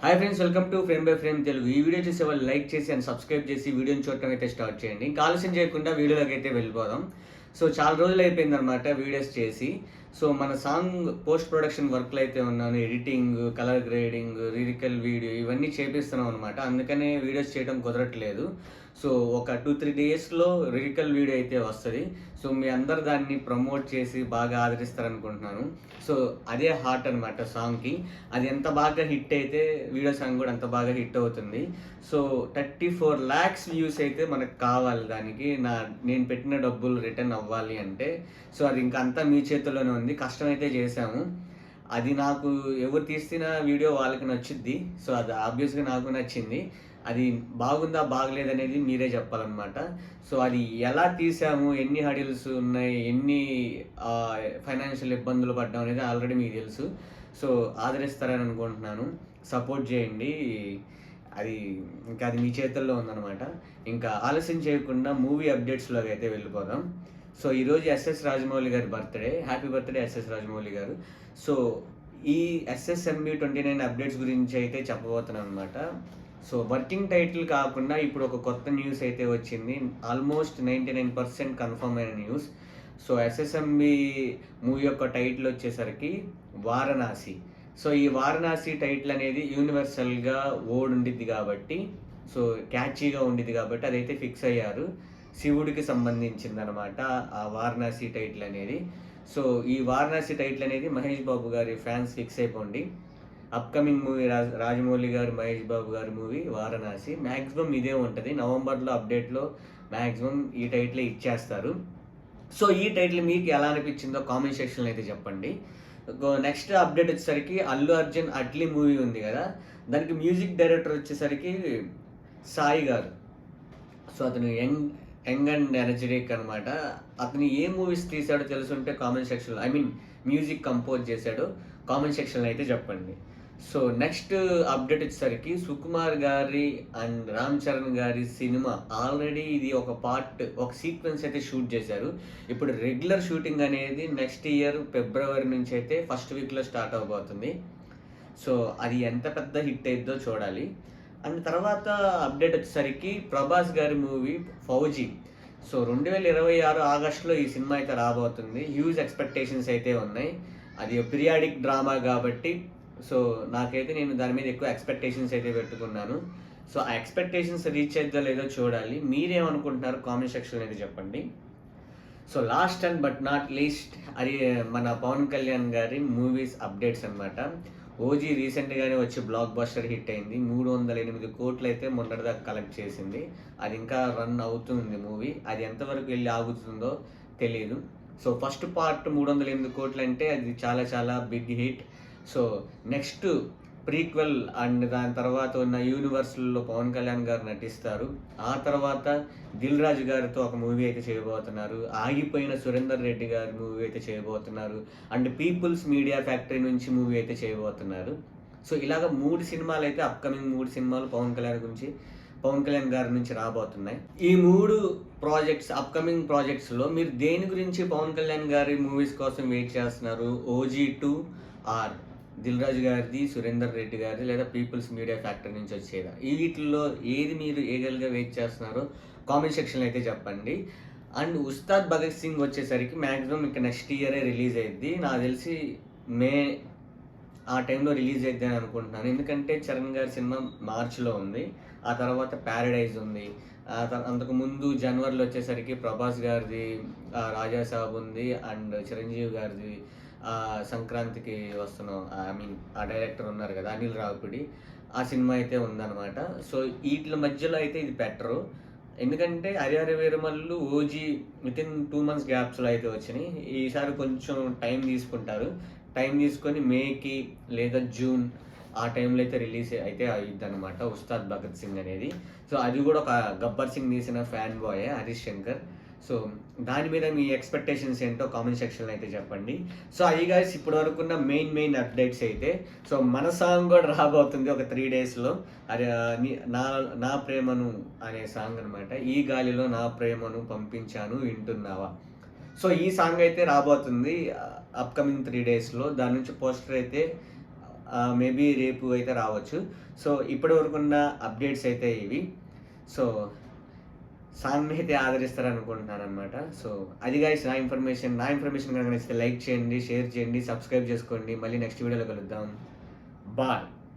Hi friends, welcome to frame by frame Telugu. ఈ video చూసే వాళ్ళు లైక్ చేసి అండ్ సబ్స్క్రైబ్ చేసి వీడియోని చూడటం అయితే స్టార్ట్ చేయండి. ఇంకా ఆలస్యం చేయకుండా వీడియోలోకి అయితే వెళ్ళిపోదాం. సో చాలా రోజులు అయిపోయిందనమాట వీడియోస్ చేసి. సో మన సాంగ్ పోస్ట్ ప్రొడక్షన్ వర్క్లో అయితే ఉన్నాను. Editing, colour grading, lyrical video ఇవన్నీ చేపిస్తున్నాం అనమాట. అందుకనే వీడియోస్ చేయడం కుదరట్లేదు. సో ఒక 2-3 డేస్లో లిరికల్ వీడియో అయితే వస్తుంది. సో మీ అందరు దాన్ని ప్రమోట్ చేసి బాగా ఆదరిస్తారనుకుంటున్నాను. సో అదే హార్ట్ అనమాట సాంగ్కి. అది ఎంత బాగా హిట్ అయితే వీడియో సాంగ్ కూడా అంత బాగా హిట్ అవుతుంది. సో 34 lakhs వ్యూస్ అయితే మనకు కావాలి. దానికి నేను పెట్టిన డబ్బులు రిటర్న్ అవ్వాలి అంటే. సో అది ఇంకా అంతా మీ చేతుల్లోనే ఉంది. కష్టం అయితే చేశాము. అది నాకు ఎవరు తీసిన వీడియో వాళ్ళకి నచ్చుద్ది. సో అది ఆబ్వియస్గా నాకు నచ్చింది. అది బాగుందా బాగలేదనేది మీరే చెప్పాలన్నమాట. సో అది ఎలా తీసాము, ఎన్ని హడిల్స్ ఉన్నాయి, ఎన్ని ఫైనాన్షియల్ ఇబ్బందులు పడ్డాం అనేది ఆల్రెడీ మీకు తెలుసు. సో ఆదరిస్తారని అనుకుంటున్నాను. సపోర్ట్ చేయండి. అది ఇంకా అది మీ చేతుల్లో ఉందన్నమాట. ఇంకా ఆలస్యం చేయకుండా మూవీ అప్డేట్స్లోకి అయితే వెళ్ళిపోదాం. సో ఈరోజు ఎస్ఎస్ రాజమౌళి గారి birthday. Happy birthday S S Rajamouli గారు. సో ఈ ఎస్ఎస్ఎంబి 29 అప్డేట్స్ గురించి అయితే చెప్పబోతున్నాను అనమాట. సో వర్కింగ్ టైటిల్ కాకుండా ఇప్పుడు ఒక కొత్త న్యూస్ అయితే వచ్చింది. ఆల్మోస్ట్ 99% కన్ఫర్మ్ అయిన న్యూస్. సో ఎస్ఎస్ఎంబి మూవీ యొక్క టైటిల్ వచ్చేసరికి వారణాసి. సో ఈ వారణాసి టైటిల్ అనేది యూనివర్సల్గా ఉండిద్ది కాబట్టి, సో క్యాచీగా ఉండిద్ది కాబట్టి అదైతే ఫిక్స్ అయ్యారు. శివుడికి సంబంధించింది అనమాట ఆ వారణాసి టైటిల్ అనేది. సో ఈ వారణాసి టైటిల్ అనేది మహేష్ బాబు గారి ఫ్యాన్స్ ఫిక్స్ అయిపోండి. అప్కమింగ్ మూవీ రాజమౌళి గారు, మహేష్ బాబు గారి మూవీ వారణాసి. మ్యాక్సిమం ఇదే ఉంటుంది. నవంబర్లో అప్డేట్లో మ్యాక్సిమం ఈ టైటిల్ ఇచ్చేస్తారు. సో ఈ టైటిల్ మీకు ఎలా అనిపించిందో కామెంట్ సెక్షన్లో అయితే చెప్పండి. నెక్స్ట్ అప్డేట్ వచ్చేసరికి అల్లు అర్జున్ అట్లీ మూవీ ఉంది కదా, దానికి మ్యూజిక్ డైరెక్టర్ వచ్చేసరికి సాయి గారు. సో అతను యంగ్ అండ్ ఎనర్జెటిక్ అనమాట. అతను ఏ మూవీస్ తీసాడో తెలుసుంటే కామెంట్ సెక్షన్లో, మ్యూజిక్ కంపోజ్ చేశాడో కామెంట్ సెక్షన్లో అయితే చెప్పండి. సో నెక్స్ట్ అప్డేట్ వచ్చేసరికి సుకుమార్ గారి అండ్ రామ్ చరణ్ గారి సినిమా ఆల్రెడీ ఇది ఒక సీక్వెన్స్ అయితే షూట్ చేశారు. ఇప్పుడు రెగ్యులర్ షూటింగ్ అనేది నెక్స్ట్ ఇయర్ ఫిబ్రవరి నుంచి అయితే ఫస్ట్ వీక్లో స్టార్ట్ అవబోతుంది. సో అది ఎంత పెద్ద హిట్ అయిద్దో చూడాలి. అండ్ తర్వాత అప్డేట్ వచ్చేసరికి ప్రభాస్ గారి మూవీ ఫౌజీ. సో 2026 ఆగస్టులో ఈ సినిమా అయితే రాబోతుంది. హ్యూజ్ ఎక్స్పెక్టేషన్స్ అయితే ఉన్నాయి. అది పీరియాడిక్ డ్రామా కాబట్టి సో నేను దాని మీద ఎక్కువ ఎక్స్పెక్టేషన్స్ అయితే పెట్టుకున్నాను. సో ఆ ఎక్స్పెక్టేషన్స్ రీచ్ అయిద్దో లేదో చూడాలి. మీరేమనుకుంటున్నారు కామెంట్ సెక్షన్లో అయితే చెప్పండి. So last and but not least అది మన పవన్ కళ్యాణ్ గారి మూవీస్ అప్డేట్స్ అనమాట. ఓజీ రీసెంట్గానే వచ్చి బ్లాక్ బస్టర్ హిట్ అయింది. 308 కోట్లు అయితే మొన్నటిదాకా కలెక్ట్ చేసింది. అది ఇంకా రన్ అవుతుంది మూవీ. అది ఎంతవరకు వెళ్ళి ఆగుతుందో తెలియదు. సో ఫస్ట్ పార్ట్ 308 కోట్లు అంటే అది చాలా చాలా big hit. So next prequel and దాని తర్వాత ఉన్న యూనివర్స్లో పవన్ కళ్యాణ్ గారు నటిస్తారు. ఆ తర్వాత దిల్ రాజు గారితో ఒక మూవీ అయితే చేయబోతున్నారు. ఆగిపోయిన సురేందర్ రెడ్డి గారి మూవీ అయితే చేయబోతున్నారు. అండ్ పీపుల్స్ మీడియా ఫ్యాక్టరీ నుంచి మూవీ అయితే చేయబోతున్నారు. సో ఇలాగ 3 సినిమాలు అయితే అప్కమింగ్ 3 సినిమాలు పవన్ కళ్యాణ్ గారి నుంచి రాబోతున్నాయి. ఈ 3 ప్రాజెక్ట్స్ అప్కమింగ్ ప్రాజెక్ట్స్లో మీరు దేని గురించి పవన్ కళ్యాణ్ గారి మూవీస్ కోసం వెయిట్ చేస్తున్నారు? ఓజీ 2 ఆర్ దిల్ రాజు గారిది, సురేందర్ రెడ్డి గారిది, లేదా పీపుల్స్ మీడియా ఫ్యాక్టరీ నుంచి వచ్చేదా? ఈ వీటిల్లో ఏది మీరు ఏగలుగా వెయిట్ చేస్తున్నారో కామెంట్ సెక్షన్లో అయితే చెప్పండి. అండ్ ఉస్తాద్ భగత్ సింగ్ వచ్చేసరికి మ్యాక్సిమం ఇంకా నెక్స్ట్ ఇయరే రిలీజ్ అయ్యిద్ది. నాకు తెలిసి మే ఆ టైంలో రిలీజ్ అయ్యిద్ది అని అనుకుంటున్నాను. ఎందుకంటే చరణ్ గారి సినిమా మార్చ్లో ఉంది. ఆ తర్వాత ప్యారడైజ్ ఉంది. అంతకుముందు జనవరిలో వచ్చేసరికి ప్రభాస్ గారిది రాజా సాబ్ ఉంది. అండ్ చిరంజీవి గారిది సంక్రాంతికి వస్తున్నాం ఆ డైరెక్టర్ ఉన్నారు కదా అనిల్ రావిపూడి, ఆ సినిమా అయితే ఉందన్నమాట. సో వీటి మధ్యలో అయితే ఇది బెటరు. ఎందుకంటే Harihara Veeramallu OG within 2 months గ్యాప్స్లో అయితే వచ్చినాయి. ఈసారి కొంచెం టైం తీసుకుంటారు. టైం తీసుకొని మేకి లేదా జూన్ ఆ టైంలో అయితే రిలీజ్ అయితే అయ్యిద్ది అనమాట ఉస్తాద్ భగత్ సింగ్ అనేది. సో అది కూడా ఒక గబ్బర్ సింగ్ తీసిన ఫ్యాన్ బాయే హరీష్ శంకర్. సో దాని మీద మీ ఎక్స్పెక్టేషన్స్ ఏంటో కామెంట్ సెక్షన్లో అయితే చెప్పండి. సో అది గైస్ ఇప్పటి వరకు ఉన్న మెయిన్ అప్డేట్స్ అయితే. సో మన సాంగ్ కూడా రాబోతుంది ఒక 3 daysలో. అది నా ప్రేమను అనే సాంగ్ అనమాట. ఈ గాలిలో నా ప్రేమను పంపించాను వింటున్నావా. సో ఈ సాంగ్ అయితే రాబోతుంది అప్కమింగ్ 3 daysలో. దాని నుంచి పోస్టర్ అయితే మేబీ రేపు అయితే రావచ్చు. సో ఇప్పటి వరకున్న అప్డేట్స్ అయితే ఇవి. సో సాంగ్‌ని అయితే ఆదరిస్తారనుకుంటున్నాననమాట. సో అది గైస్ నా ఇన్ఫర్మేషన్ కనుక నచ్చితే లైక్ చేయండి, షేర్ చేయండి, సబ్స్క్రైబ్ చేసుకోండి. మళ్ళీ నెక్స్ట్ వీడియోలో కలుద్దాం. బాయ్.